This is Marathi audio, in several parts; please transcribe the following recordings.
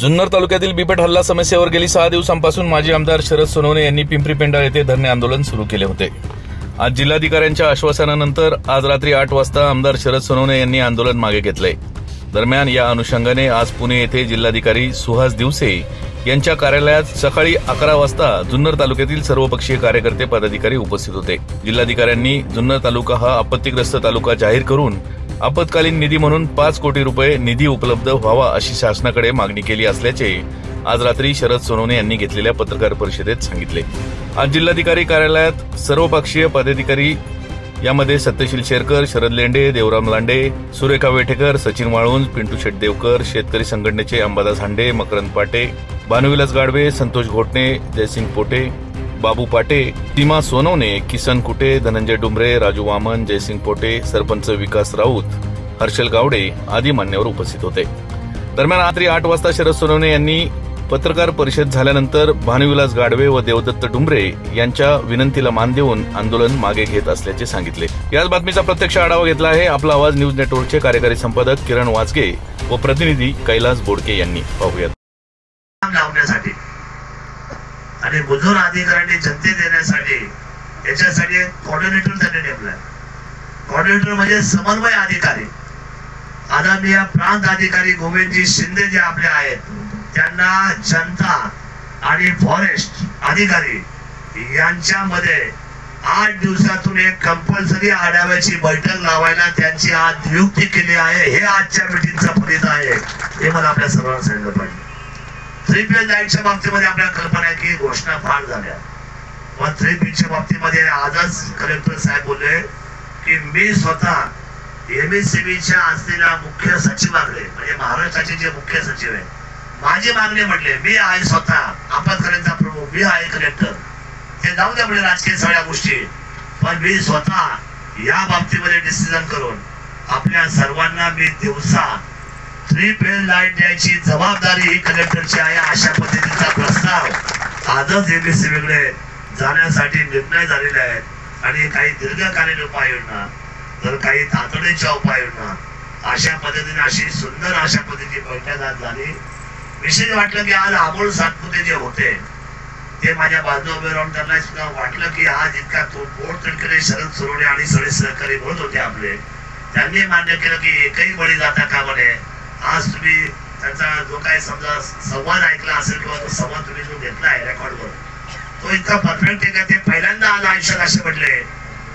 जुन्नर तालुक्यातील बिबट हल्ला समस्येवर गेली 6 दिवसांपासून माजी आमदार शरद सोनवणे यांनी पिंपरी पेंढाळ येथे धरणे आंदोलन सुरू केले होते। आज जिल्हाधिकाऱ्यांच्या आश्वासनानंतर आज रात्री 8 वाजता आमदार शरद सोनवणे यांनी आंदोलन मागे घेतले। दरम्यान या अनुषंगाने आज पुणे येथे जिल्हाधिकारी सुहास दिवसे यांच्या कार्यालयात सकाळी 11 वाजता जुन्नर तालुक्यातील सर्वपक्षीय कार्यकर्ते पदाधिकारी उपस्थित होते। जिल्हाधिकाऱ्यांनी जुन्नर तालुका हा आपत्तीग्रस्त तालुका जाहीर करून आपत्कालीन निधी म्हणून 5 कोटी रुपये निधी उपलब्ध व्हावा अशी शासनाकडे मागणी केली असल्याचे आज रात्री शरद सोनवणे यांनी घेतलेल्या पत्रकार परिषदेत सांगितले। आज जिल्हाधिकारी कार्यालयात सर्वपक्षीय पदाधिकारी यामध्ये सत्यशील शेरकर, शरद लेंडे, देवराम लांडे, सुरेखा वेठेकर, सचिन वाळुंज, पिंटू शेटदेवकर, शेतकरी संघटनेचे अंबादास हांडे, मकरंद पाटे, भानुविलास गाडवे, संतोष घोटणे, जयसिंग पोटे, बाबू पाटे, सीमा सोनवणे, किसन कुटे, धनंजय डुमरे, राजू वामन, जयसिंग पोटे, सरपंच विकास राऊत, हर्षल गावडे आदी मान्यवर उपस्थित होते। दरम्यान रात्री 8 वाजता शरद सोनवणे यांनी पत्रकार परिषद झाल्यानंतर भानुविलास गाडवे व देवदत्त डुमरे यांच्या विनंतीला मान देऊन आंदोलन मागे घेत असल्याचे सांगितले। याच बातमीचा प्रत्यक्ष आढावा घेतला आहे आपला आवाज न्यूज नेटवर्कचे कार्यकारी संपादक किरण वाजगे व प्रतिनिधी कैलास बोडके यांनी। पाहूयात। लावण्यासाठी आणि बुजुर्ग अधिकाऱ्यांनी जनते देण्यासाठी याच्यासाठी कोऑर्डिनेटर त्यांनी नेमलाय। कोऑर्डिनेटर म्हणजे समन्वय अधिकारी। आदरणीय प्रांत अधिकारी गोविंदजी शिंदे जे आपले आहेत त्यांना जनता आणि फॉरेस्ट अधिकारी यांच्यामध्ये 8 दिवसातून एक कंपल्सरी आढाव्याची बैठक लावायला त्यांची आज नियुक्ती केली आहे। हे आजच्या मीटिंगचं फलित आहे हे मला आपल्या सर्वांना सांगितलं पाहिजे। 3 फेज लाईटच्या बाबतीमध्ये आपल्याला कल्पना आहे की घोषणा फार झाल्या, पण 3 फेजच्या बाबतीमध्ये आजच कलेक्टर साहेब बोलले की मी स्वतः एमएससीबीच्या असलेल्या मुख्य सचिवाकडे म्हणजे महाराष्ट्राचे जे मुख्य सचिव आहे माझी मागणी म्हटले मी आहे स्वतः आपत्कालीनचा प्रमुख, मी आहे कलेक्टर, ते जाऊ द्या म्हणजे राजकीय सगळ्या गोष्टी, पण मी स्वतः या बाबतीमध्ये डिसिजन करून आपल्या सर्वांना मी दिवसा 3 फेज लाईट द्यायची जबाबदारी ही कलेक्टरची आहे अशा पद्धतीचा प्रस्ताव आजच एमएससीबीकडे जाण्यासाठी निर्णय झालेला आहे। आणि काही दीर्घकालीन उपाययोजना तर काही तातडीच्या उपाययोजना अशा पद्धतीने अशी सुंदर अशा पद्धतीची बैठक आज झाली। विशेष वाटलं की आज अमोल सातपुते जे होते ते माझ्या बाजूला उभे राहून त्यांना सुद्धा वाटलं की आज इतका बोट तडकरे शरद सोनवणे आणि सगळे सहकारी म्हणत होते आपले, त्यांनी मान्य केलं की एकही बळी जाता कामा नये। आज तुम्ही त्यांचा जो काही समजा संवाद ऐकला असेल किंवा तो संवाद तुम्ही जो घेतला आहे रेकॉर्डवर तो इतका परफेक्ट आहे का ते पहिल्यांदा आज आयुष्यात असे म्हटले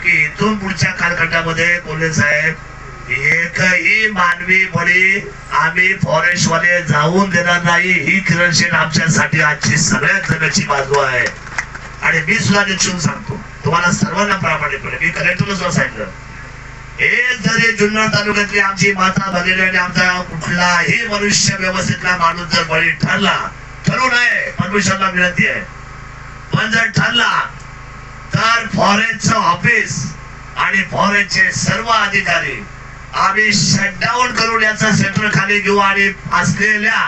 की इथून पुढच्या कालखंडामध्ये कोल्हे साहेब एकही मानवी बळी आम्ही फॉरेस्ट वाले जाऊन देणार नाही। ही किरण शेठ आमच्यासाठी आजची सगळ्यात जगाची बाजू आहे। आणि मी सुद्धा निश्चित सांगतो तुम्हाला सर्वांना प्रामाणिकपणे मी कलेक्टरला सुद्धा सांगितलं एक जरी जुन्नर तालुक्यातली आमची माता भगिनी आणि आमचा कुठलाही मनुष्य व्यवस्थेतला माणूस जर बळी ठरू नये परमेश्वरला विनंती आहे, पण जर ठरला तर फॉरेस्टचं ऑफिस आणि फॉरेस्टचे सर्व अधिकारी आम्ही शटडाऊन करून याचा सेंटर खाली घेऊ आणि असलेल्या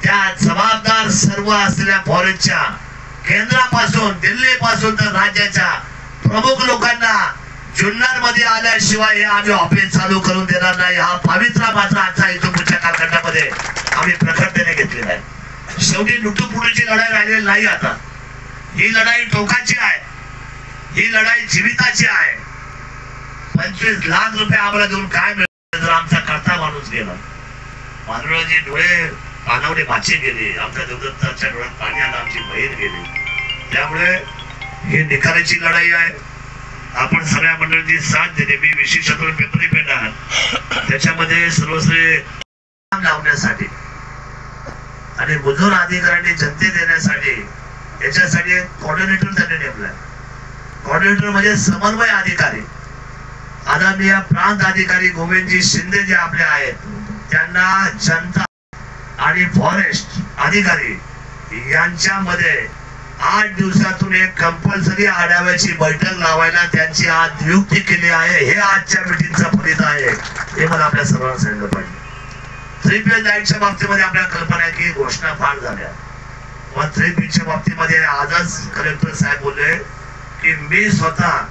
त्या जबाबदार सर्व असलेल्या फॉरेस्टच्या केंद्रापासून दिल्लीपासून तर राज्याच्या प्रमुख लोकांना जुन्नर मध्ये आल्याशिवाय हे आम्ही ऑफिस चालू करून देणार नाही। हा पवित्रा मात्र आजचा इथून पुढच्या कालखंडामध्ये आम्ही प्रखरतेने घेतलेला आहे। शेवटी लुटूपुटीची लढाई राहिलेली नाही, आता ही लढाई टोकाची आहे, ही लढाई जीविताची आहे। 25 लाख रुपये आम्हाला देऊन काय मिळेल जर आमचा करता माणूस गेला। मानवळाचे डोळे पानावले भाचे गेले, आमच्या देवदत्ताच्या डोळ्यात पाणी आलं, आमची बहीण गेली। त्यामुळे ही निकालाची लढाई आहे। आपण सगळ्या मंडळींनी साथ दिली। मी विशेष पिंपरी पेंढाळ त्याच्यामध्ये सर्वस्वी लावण्यासाठी आणि बुजुर्ग अधिकाऱ्यांनी जनते देण्यासाठी याच्यासाठी कोऑर्डिनेटर त्यांनी नेमलाय। कोऑर्डिनेटर म्हणजे समन्वय अधिकारी। आदरणीय प्रांत अधिकारी गोविंदजी शिंदे जे आपले आहेत त्यांना जनता आणि फॉरेस्ट अधिकारी यांच्यामध्ये 8 दिवसातून एक कंपल्सरी आढाव्याची बैठक लावायला त्यांची आज नियुक्ती केली आहे। हे आजच्या मीटिंगचं फलित आहे हे मला आपल्या सर्वांना सांगितलं पाहिजे। 3 फेज लाईटच्या बाबतीमध्ये आपल्याला कल्पना आहे की घोषणा फार झाल्या, पण 3 फेजच्या बाबतीमध्ये आजच कलेक्टर साहेब बोलले की मी स्वतः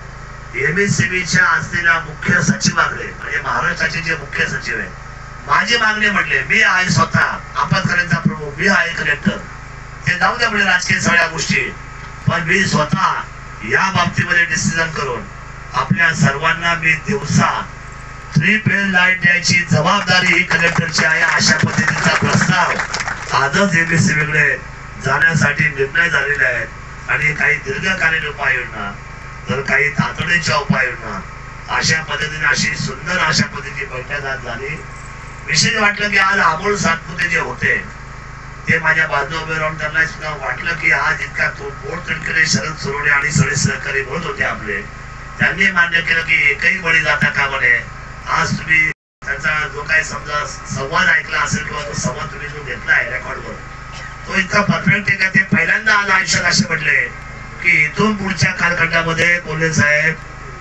एमएससीबीच्या असलेल्या मुख्य सचिवाकडे म्हणजे महाराष्ट्राचे जे मुख्य सचिव आहे माझी मागणी म्हटले, मी आहे स्वतः आपत्कालीनचा प्रमुख, मी आहे कलेक्टर, ते जाऊ द्या म्हणजे राजकीय सगळ्या गोष्टी, पण मी स्वतः या बाबतीमध्ये डिसिजन करून आपल्या सर्वांना मी दिवसा 3 फेज लाईट द्यायची जबाबदारी ही कलेक्टरची आहे, अशा पद्धतीचा प्रस्ताव आजच एमएससी वेगळे जाण्यासाठी निर्णय झालेले आहेत. आणि काही दीर्घकालीन उपाययोजना, तर काही तातडीच्या उपाययोजना, अशा पद्धतीने अशी सुंदर अशा पद्धतीची बैठक आज झाली. विशेष वाटलं की आज अमोल सातपुते जे होते ते माझ्या बाजू उभे राहून त्यांना सुद्धा वाटलं की आज इतका बोट तडकरे शरद सोनवणे आणि सगळे सहकारी म्हणत होते आपले, त्यांनी मान्य केलं की एकही बळी जाता का म्हणे. आज तुम्ही त्यांचा जो काही समजा संवाद ऐकला असेल किंवा तो संवाद तुम्ही जो घेतला आहे रेकॉर्डवर, तो इतका परफेक्ट आहे का ते पहिल्यांदा आज आयुष्यात असे म्हटले की इथून पुढच्या कालखंडामध्ये कोल्हे साहेब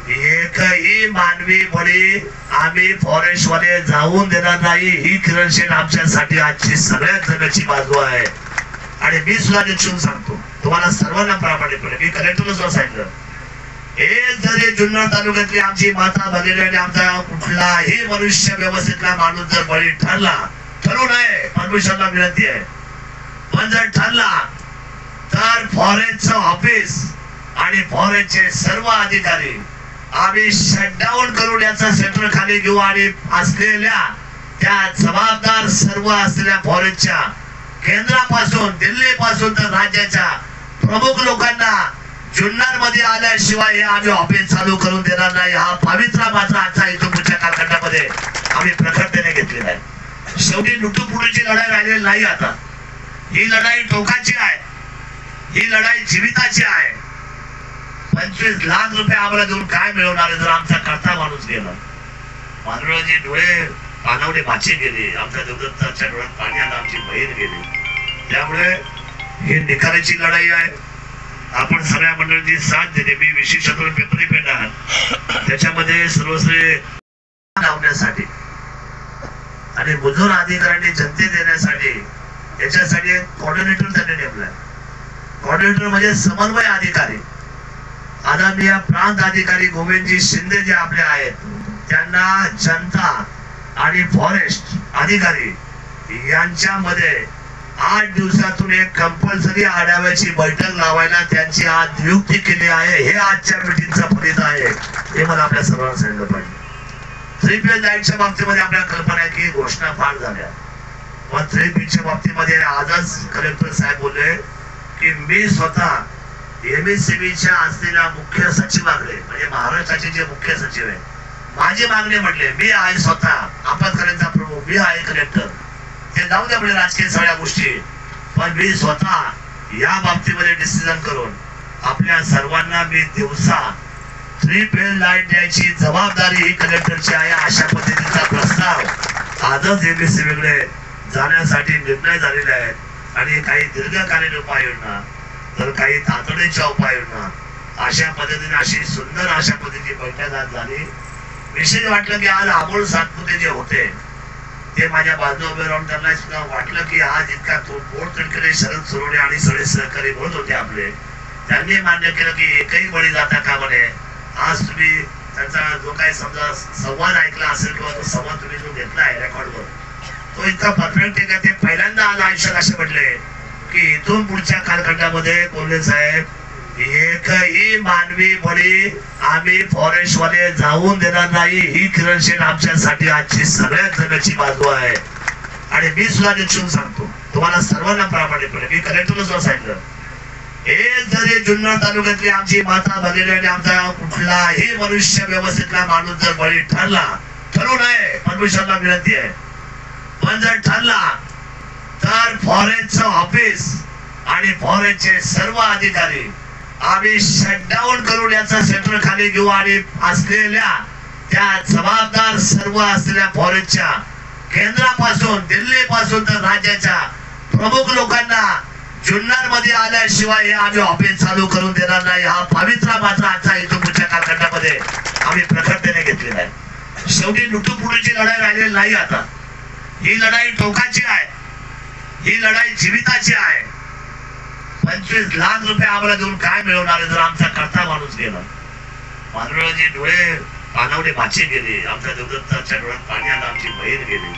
एकही मानवी बळी आम्ही फॉरेस्ट मध्ये जाऊन देणार नाही. ही किरण शेठ आमच्यासाठी आजची सगळ्यात जगाची बाजू आहे. आणि मी सुद्धा निश्चित सांगतो तुम्हाला सर्वांना प्रामाणिकपणे, मी कलेक्टरला सुद्धा सांगितलं, एक जरी जुन्नर तालुक्यातली आमची माता भगिनी आणि आमचा कुठलाही मनुष्य व्यवस्थितला माणूस जर बळी ठरू नये, परमेश्वरला विनंती आहे, पण जर ठरला तर फॉरेस्टचं ऑफिस आणि फॉरेस्टचे सर्व अधिकारी आम्ही शटडाऊन करून याचा सेंटर खाली घेऊ आणि असलेल्या त्या जबाबदार सर्व असलेल्या फॉरेस्टच्या केंद्रापासून दिल्लीपासून तर राज्याच्या प्रमुख लोकांना जुन्नर मध्ये आल्याशिवाय हे आम्ही ऑफिस चालू करून देणार नाही. हा पवित्रा मात्र आजचा इथून पुढच्या कालखंडामध्ये आम्ही प्रखरतेने घेतलेला आहे. शेवटी लुटूपुटूची लढाई राहिलेली नाही. आता ही लढाई टोकाची आहे, ही लढाई जीविताची आहे. 25 लाख रुपये आम्हाला देऊन काय मिळवणार आहे जर आमचा करता माणूस गेला. मानवळाचे डोळे पानावडे भाचे गेले, आमच्या देवदत्ताच्या डोळ्यात पाणी आलं, आमची बहीण गेली. त्यामुळे ही निकालाची लढाई आहे. आपण सगळ्या मंडळींनी साथ दिली. मी विशेष पिंपरी पेंढा त्याच्यामध्ये सर्वश्रेय लावण्यासाठी आणि मुजोर अधिकाऱ्यांनी जनते देण्यासाठी याच्यासाठी कॉर्डिनेटर त्यांनी नेमलाय. कॉर्डिनेटर म्हणजे समन्वय अधिकारी. आदरणीय प्रांत अधिकारी गोविंदजी शिंदे जे आपले आहेत त्यांना जनता आणि फॉरेस्ट अधिकारी यांच्यामध्ये 8 दिवसातून एक कंपल्सरी आढाव्याची बैठक लावायला त्यांची आज नियुक्ती केली आहे. हे आजच्या मीटिंगचं फलित आहे, हे मला आपल्या सर्वांना सांगितलं पाहिजे. 3 फेज लाईटच्या बाबतीमध्ये आपल्याला कल्पना आहे की घोषणा फार झाल्या, पण 3 फेजच्या बाबतीमध्ये आजच कलेक्टर साहेब बोलले की मी स्वतः एमएससीबीच्या असलेल्या मुख्य सचिवाकडे, म्हणजे महाराष्ट्राचे जे मुख्य सचिव आहे, माझी मागणी म्हटले, मी आहे स्वतः आपत्कालीनचा प्रमुख, मी आहे कलेक्टर, ते जाऊ द्या म्हणजे राजकीय सगळ्या गोष्टी, पण मी स्वतः या बाबतीमध्ये डिसिजन करून आपल्या सर्वांना मी दिवसा 3 फेज लाईट द्यायची जबाबदारी ही कलेक्टरची आहे. अशा पद्धतीचा प्रस्ताव आजच एमएससी वेगळे जाण्यासाठी निर्णय झालेले आहेत. आणि काही दीर्घकालीन उपाययोजना, तर काही तातडीच्या उपाययोजना, अशा पद्धतीने अशी सुंदर अशा पद्धतीची बैठक आज झाली. विशेष वाटलं की आज अमोल सातपुते जे होते ते माझ्या बाजू उभे राहून त्यांना सुद्धा वाटलं की आज इतका बोट तडकरे शरद सोनवणे आणि सगळे सहकारी म्हणत होते आपले, त्यांनी मान्य केलं की एकही बळी जाता का म्हणे. आज तुम्ही त्यांचा जो काही समजा संवाद ऐकला असेल किंवा तो संवाद तुम्ही जो घेतला आहे रेकॉर्डवर, तो इतका परफेक्ट आहे का ते पहिल्यांदा आज आयुष्यात असे म्हटले की इथून पुढच्या कालखंडामध्ये कोल्हे साहेब एकही मानवी बळी आम्ही फॉरेस्ट मध्ये जाऊन देणार नाही. ही किरण शेठ आमच्यासाठी आजची सगळ्यात जगाची बाजू आहे. आणि मी सुद्धा निश्चित सांगतो तुम्हाला सर्वांना प्रामाणिकपणे, मी कलेक्टरला सुद्धा सांगितलं, एक जरी जुन्नर तालुक्यातली आमची माता भगिनी आणि आमचा कुठलाही मनुष्य व्यवस्थितला माणूस जर बळी ठरू नये, परमेश्वरला विनंती आहे, पण जर ठरला तर फॉरेस्टचं ऑफिस आणि फॉरेस्टचे सर्व अधिकारी आम्ही शटडाऊन करून याचा सेंटर खाली घेऊ आणि असलेल्या त्या जबाबदार सर्व असलेल्या फॉरेस्टच्या केंद्रापासून दिल्लीपासून तर राज्याच्या प्रमुख लोकांना जुन्नर मध्ये आल्याशिवाय हे आम्ही ऑफिस चालू करून देणार नाही. हा पवित्रा मात्र आजचा इथून पुढच्या कालखंडामध्ये आम्ही प्रखरतेने घेतलेला आहे. शेवटी लुटूपुटूची लढाई राहिलेली नाही. आता ही लढाई टोकाची आहे, ही लढाई जीविताची आहे. 25 लाख रुपये आम्हाला देऊन काय मिळवणार आहे जर आमचा करता माणूस गेला. मानवळाचे डोळे पानावडे भाचे गेले, आमच्या देवदत्ताच्या डोळ्यात पाणी आलं, आमची बहीण गेली.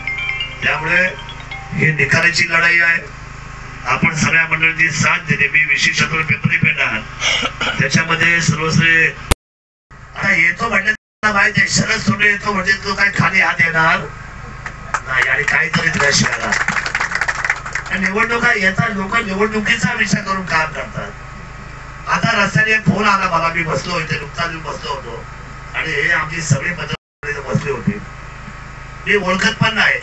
त्यामुळे ही निकालाची लढाई आहे. आपण सगळ्या मंडळींची साथ देते. मी विशेष पिंपरी पेंढा त्याच्यामध्ये सर्वस्वी आता येतो म्हणजे माहिती आहे. शरद सोडले येतो म्हणजे तो काय खाली हात येणार नाही आणि काहीतरी दिल्याशिवाय निवडणुका येतात. लोक निवडणुकीचा विचार करून काम करतात. आता रस्त्याने एक फोन आला मला. मी बसलो इथे नुकताच बसलो होतो आणि हे आमची सगळी पत्रकार बसली होती. मी ओळखत पण नाही.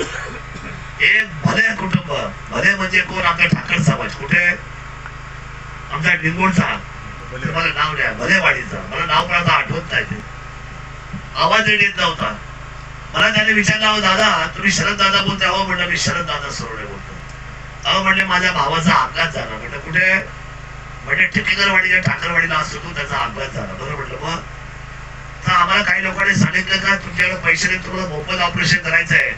एक भले कुटुंब, भले म्हणजे कोण? आमचा ठाकर समाज. कुठे? आमचा डिंगोळचा. मला नाव द्या. भलेवाडीचा. मला नाव पण आता आठवत नाही. ते आवाज येत नव्हता. मला त्याने विचारलं, दादा तुम्ही शरद दादा बोलते? अहो म्हणलं मी शरद दादा सोडले बोलतो. अहो म्हणले माझ्या भावाचा अपघात झाला. म्हटलं कुठे? म्हणजे टिकेकरवाडीच्या ठाकरवाडीला असतो तो, त्याचा अपघात झाला. बरं म्हटलं मग? तर आम्हाला काही लोकांनी सांगितलं का तुमच्याकडे पैसे नाही, तुम्हाला मोफत ऑपरेशन करायचं आहे,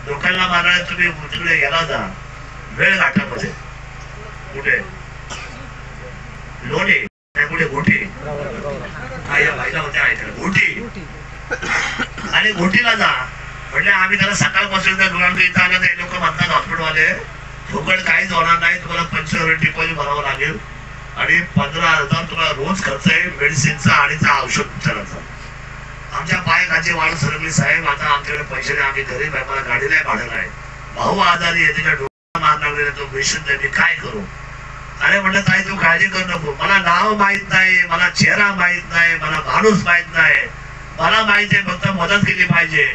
लोकांना मारायला तुम्ही तिकडे याला जा वेळ घाटामध्ये. कुठे? लोणे कुठे? घोटी. या बाईला होत्या ऐकलं घोटी. आणि घोटीला जा म्हणजे आम्ही त्याला सकाळपासून त्या डोळ्यांना इथं आलं. ते लोक म्हणतात हॉस्पिटलवाले फुकट काहीच होणार नाही, तुम्हाला 25 डिपॉझिट भरावं लागेल आणि 15,000 तुम्हाला रोज खर्च आहे मेडिसिनचा आणि औषध उपचाराचा. आमच्या पायाखाची वाळू सरकली. साहेब आता आमच्याकडे पैसे नाही, आम्ही गरीब आहे, मला गाडीला भाडं नाही, भाऊ आजारी आहे, त्याच्या डोळा मार लागलेला, तो पेशंट आहे, मी काय करू? अरे म्हटलं ताई तू काळजी करू नको. मला नाव माहित नाही, मला चेहरा माहित नाही, मला माणूस माहित नाही, मला माहिती आहे फक्त मदत केली पाहिजे.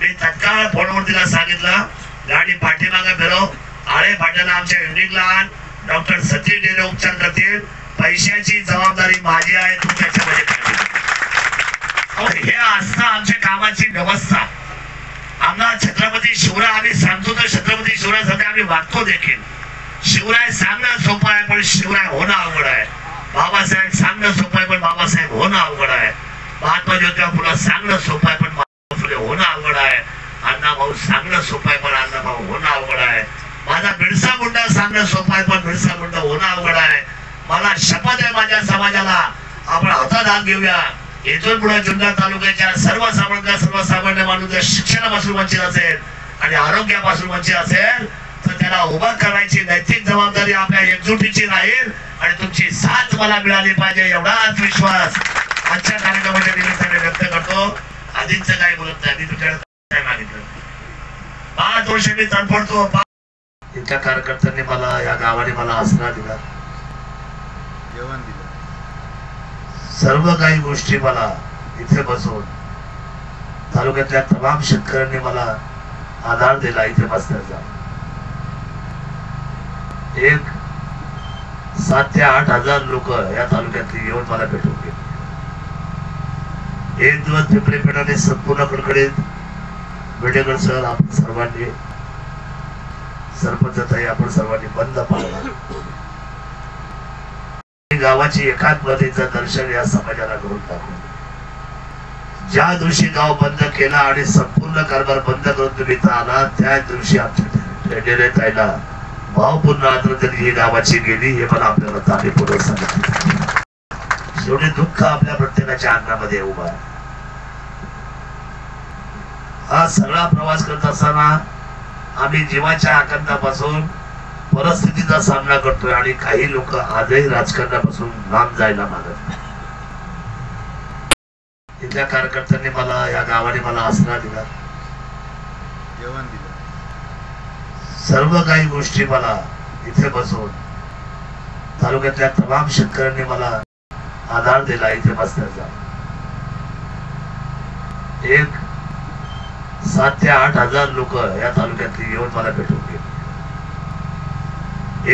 मी तत्काळ फोनवर तिला सांगितलं गाडी पाठीमागे फिरव. आळे फाट्याला आमच्या एंडिंगला डॉक्टर सतीश डेरे उपचार करतील. पैशाची जबाबदारी माझी आहे, तू त्याच्यामध्ये हे असतं आमच्या कामाची व्यवस्था. आम्हाला छत्रपती शिवराय आम्ही सांगतो तर छत्रपती शिवरायासाठी आम्ही वागतो देखील. शिवराय सांगणं सोपं आहे पण शिवराय होणं अवघड आहे. बाबासाहेब सांगणं सोपं आहे पण बाबासाहेब होणं अवघड आहे. महात्मा ज्योतिबा फुले सांगणं सोपं आहे पण महात्मा फुले होणं अवघड आहे. अण्णाभाऊ सांगणं सोपं आहे पण अण्णाभाऊ होणं अवघड आहे. माझा बिरसा मुंडा सांगणं सोपं आहे पण बिरसा मुंडा होणं अवघड आहे. मला शपथ आहे माझ्या समाजाला आपण हातात हात घेऊया. इथून पुढे जुन्नर तालुक्याच्या सर्वसामान्य माणूस जर शिक्षणापासून वंचित असेल आणि आरोग्यापासून वंचित असेल तर त्याला उभा करण्याची नैतिक जबाबदारी आपल्या एकजुटीची राहील आणि तुमची साथ मला मिळाली पाहिजे एवढाच विश्वास आजच्या कार्यक्रमाच्या निमित्ताने व्यक्त करतो. आधीच काही बोलत नाही. मी तुमच्याकडे काय मागितलं? 5 वर्ष मी तडफडतो. इथल्या कार्यकर्त्यांनी मला या गावाने मला आसरा दिला, जेवण दिलं, सर्व काही गोष्टी मला इथे बसवून तालुक्यातल्या तमाम शेतकऱ्यांनी मला आधार दिला इथे बसण्याचा. एक 7 ते 8 हजार लोक या तालुक्यातली येऊन मला भेटून गेले. एक दिवस पिंपरी पेंढाने संपूर्ण कडकडीत बेडेकर सर आपण सर्वांनी सरपंच ताई आपण सर्वांनी बंद पाळला. गावाची एकात्मतेचं दर्शन या समाजाला घडून दाखवलं. ज्या दिवशी गाव बंद केला आणि संपूर्ण कारभार बंद करून तुम्ही इथं आला त्या दिवशी आमच्या डेरे ताईला भावपूर्ण आदरांजली ही गावाची गेली हे मला आपल्याला जाणीवपूर्वक सांगितलं. शेवटी दुःख आपल्या प्रत्येकाच्या अंगामध्ये उभा आहे. हा सगळा प्रवास करत असताना आम्ही जीवाच्या आकांतापासून परिस्थितीचा सामना करतोय आणि काही लोक आजही राजकारणापासून लांब जायला मागत नाही. इथल्या कार्यकर्त्यांनी मला या गावाने मला आसरा दिला, जेवण दिलं, सर्व काही गोष्टी मला इथे बसवून तालुक्यातल्या तमाम शेतकऱ्यांनी मला आधार दिला इथे बसण्याचा. एक 7 ते 8 हजार लोक या तालुक्यातली येऊन मला भेटून गेले.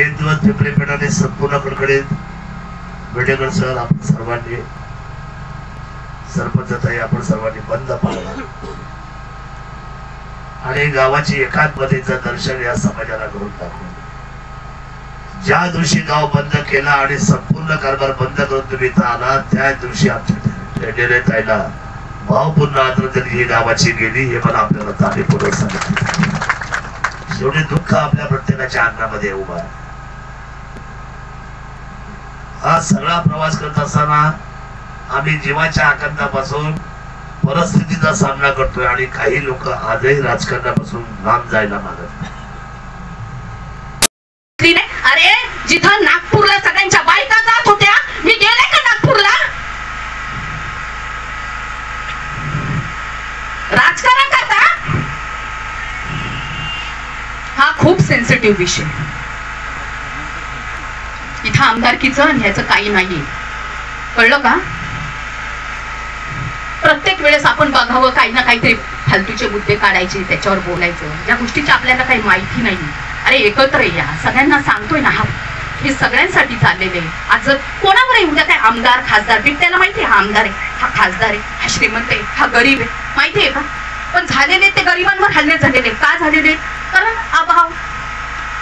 एक दिवस पिंपरी पेंढाने संपूर्ण कडकडीत बेडेकर सर आपण सर्वांनी सरपंच ताई आपण सर्वांनी बंद पाळला आणि गावाची एकात्मतेचं दर्शन या समाजाला घडून दाखवलं. ज्या दिवशी गाव बंद केला आणि संपूर्ण कारभार बंद करून तुम्ही इथं आला त्या दिवशी आमच्या डेरे ताईला भावपूर्ण आदरांजली ही गावाची गेली हे मला आपल्याला जाणीवपूर्वक सांगितलं. शेवटी दुःख आपल्या प्रत्येकाच्या अंगामध्ये उभा आहे. हा सगळा प्रवास करत असताना आम्ही जीवाच्या आकांतापासून परिस्थितीचा सामना करतोय आणि काही लोक आजही राजकारणापासून लांब जायला मागत नाही. अरे जिथं नागपूरला सगळ्यांच्या बायका जात होत्या, मी गेले का नागपूरला? राजकारण करता? हा खूप सेन्सिटिव्ह विषय. इथं आमदारकीचं आणि ह्याचं काही नाहीये, कळलं का? प्रत्येक वेळेस आपण बघावं काही ना काहीतरी फालतूचे मुद्दे काढायचे, त्याच्यावर बोलायचं, ज्या गोष्टीची आपल्याला काही माहिती नाही. अरे एकत्र या, सगळ्यांना सांगतोय ना, हा हे सगळ्यांसाठी चाललेले आहे. आज जर कोणावर उद्या काय आमदार खासदार त्याला माहितीये, हा आमदार आहे, हा खासदार आहे, हा श्रीमंत आहे, हा गरीब आहे, माहितीये का? पण झालेले ते गरिबांवर हल्ले झालेले. का झालेले? कारण अभाव,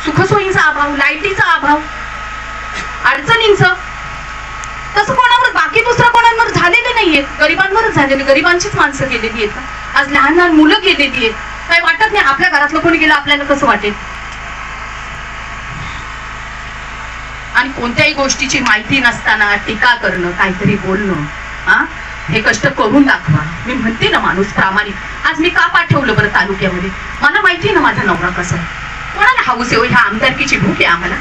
सुखसोयींचा अभाव, लाईटीचा अभाव, अडचणींचं. तसं कोणावर बाकी दुसऱ्या कोणावर झालेले नाहीये, गरिबांवरच झालेले. गरिबांचीच माणसं गेलेली आहेत. आज लहान लहान मुलं गेलेली आहेत. काही वाटत नाही आपल्या घरातलं कोणी गेलं आपल्याला कसं वाटेल? आणि कोणत्याही गोष्टीची माहिती नसताना टीका करणं, काहीतरी बोलणं, हा हे कष्ट करून दाखवा. मी म्हणते ना, माणूस प्रामाणिक. आज मी का पाठवलं बरं तालुक्यामध्ये? मला माहिती ना माझा नवरा कसा आहे. कोणाला हाऊस आहे ह्या आमदारकीची भूक आहे आम्हाला?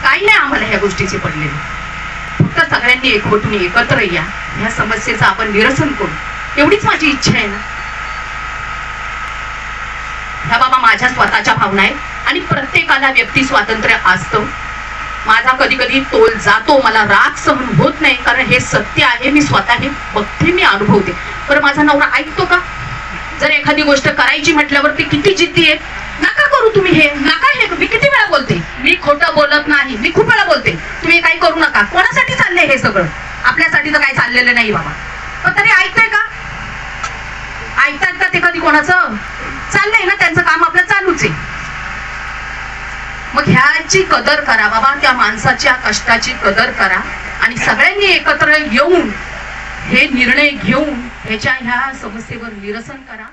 काही नाही आम्हाला ह्या गोष्टीचे पडलेले. फक्त सगळ्यांनी एकवटून एकत्र या, ह्या समस्येचं आपण निरसन करू, एवढीच माझी इच्छा आहे ना. ह्या बाबा माझ्या स्वतःच्या भावना आहेत आणि प्रत्येकाला व्यक्ती स्वातंत्र्य असतं. माझा कधी कधी तोल जातो, मला राग सहन होत नाही, कारण हे सत्य आहे. मी स्वतः हे बघते, मी अनुभवते. पण माझा नवरा ऐकतो का? जर एखादी गोष्ट करायची म्हटल्यावर ते किती जिद्दी आहे. नका करू तुम्ही हे, नका हे. मी किती वेळा बोलते, मी खोटं बोलत नाही, मी खूप वेळा बोलते, तुम्ही काही करू नका. कोणासाठी चाललंय हे सगळं? आपल्यासाठी तर काही चाललेलं नाही बाबा. पण तरी ऐकताय का? ऐकतात का ते कधी? कोणाचं चाललंय ना, त्यांचं काम आपलं चालूच आहे. मग ह्याची कदर करा बाबा, त्या माणसाच्या कष्टाची कदर करा आणि सगळ्यांनी एकत्र येऊन हे निर्णय घेऊन ह्या समस्येवर निरसन करा.